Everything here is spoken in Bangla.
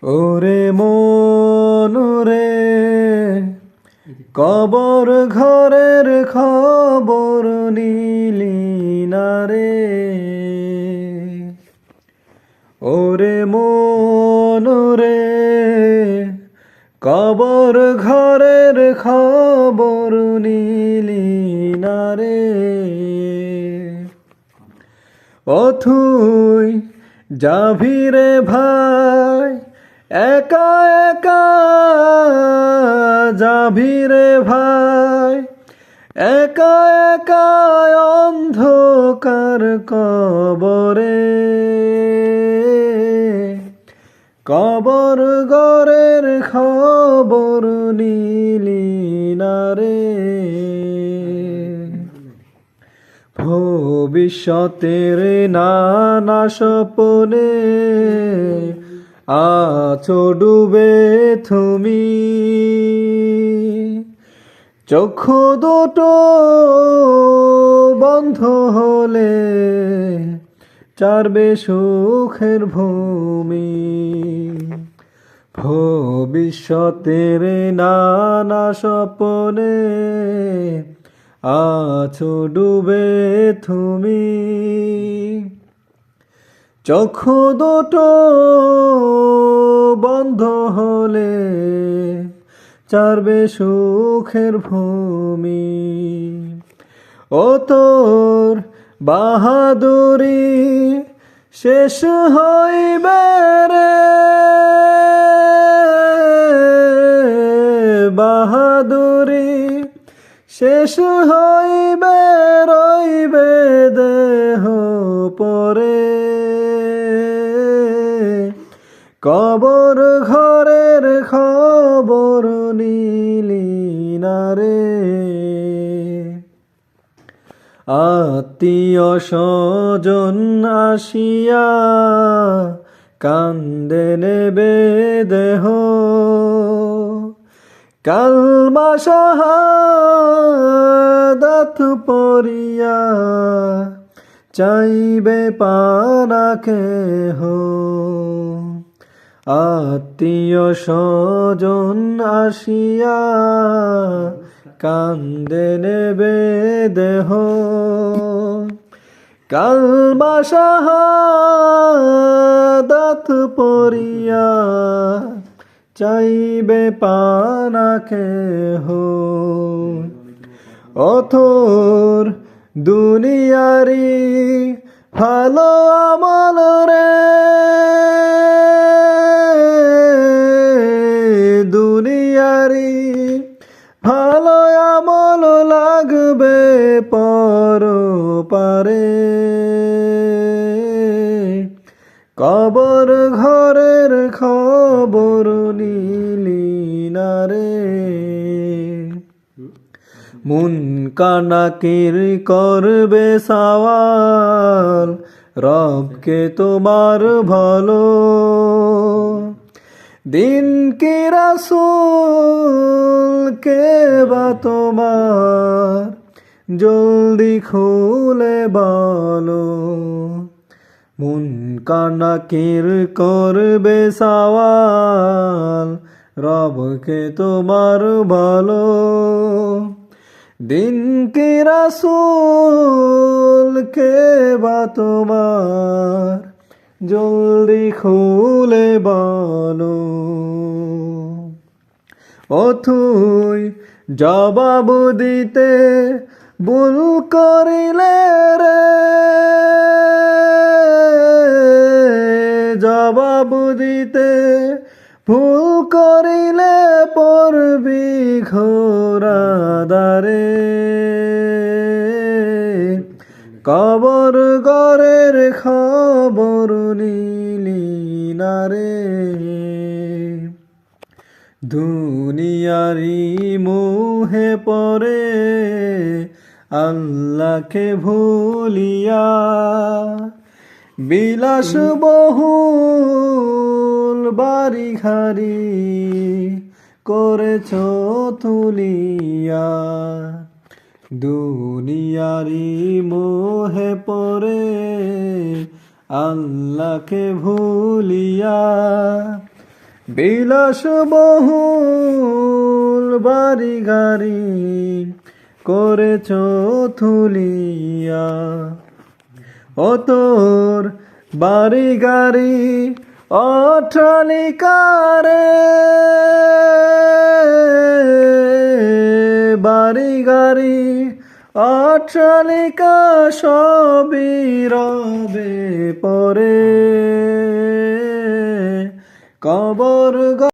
ওরে মন রে, কবর ঘরের খবর নিলি না রে। ওরে মন রে, কবর ঘরের খবর নিলি না রে। ও তুই যাবি রে ভাই, একা একা যাবি রে ভাই, একা একা অন্ধকার কবরে। কবর ঘরের খবর নিলি না রে। ভবিষ্যতের নানা স্বপ্নে আছো ডুবে তুমি, চক্ষু দুটো বন্ধ হলে চারবে সুখের ভূমি। ভবিষ্যতের নানা স্বপ্নে আছো ডুবে তুমি, চক্ষু দুটো বন্ধ হলে চারবে সুখের ভূমি। ও তোর বাহাদুরি শেষ হইবে রে, বাহাদুরি শেষ হইবে, রইবে দেহ পরে। কবর ঘরের খবর নিলি না রে। আত্মীয় স্বজন আসিয়া কান্দে নেবে দেহ, কালমা শাহাদাত পড়িয়া চাইবে পানা কেহ। আত্মীয় স্বজন আসিয়া কান্দে নেবে দেহ, কালমা শাহাদাত পড়িয়া চাইবে পানা কেহ। ও তোর দুনিয়ারি ভালো আমল রে, দুনিয়ারি ভালো আমল লাগবে পরপারে। কবর ঘরের খবর নিলি না রে। মুনকার করবে সওয়াল রবকে তোমার ভালো, দিন কি রাসূল কে বা তোমার জলদি খুলে বলো। মুনকার করবে সওয়াল রবকে তোমার ভালো, দিন কি রাসূল কে বা তোমার জলদি খুলে বলো। ও তুই জবাব দিতে ভুল করিলে রে, জবাব দিতে ভুল করিলে পড়বি ঘোরাদারে। কবর ঘরের খবর নিলি না রে। দুনিয়ারি মোহে পড়ে আল্লাহকে ভুলিয়া, বিলাস বহুল বাড়ি ঘাড়ি করেছ তুলিয়া। দুনিয়ারি মোহে পড়ে আল্লাহকে ভুলিয়া, বিলাস বহুল বাড়ি গাড়ি করেছ থুলিয়া, ও তোর বাড়ি গাড়ি অট্টালিকারে, বাড়ি গাড়ি অট্টালিকা সবই রবে পরে, কবর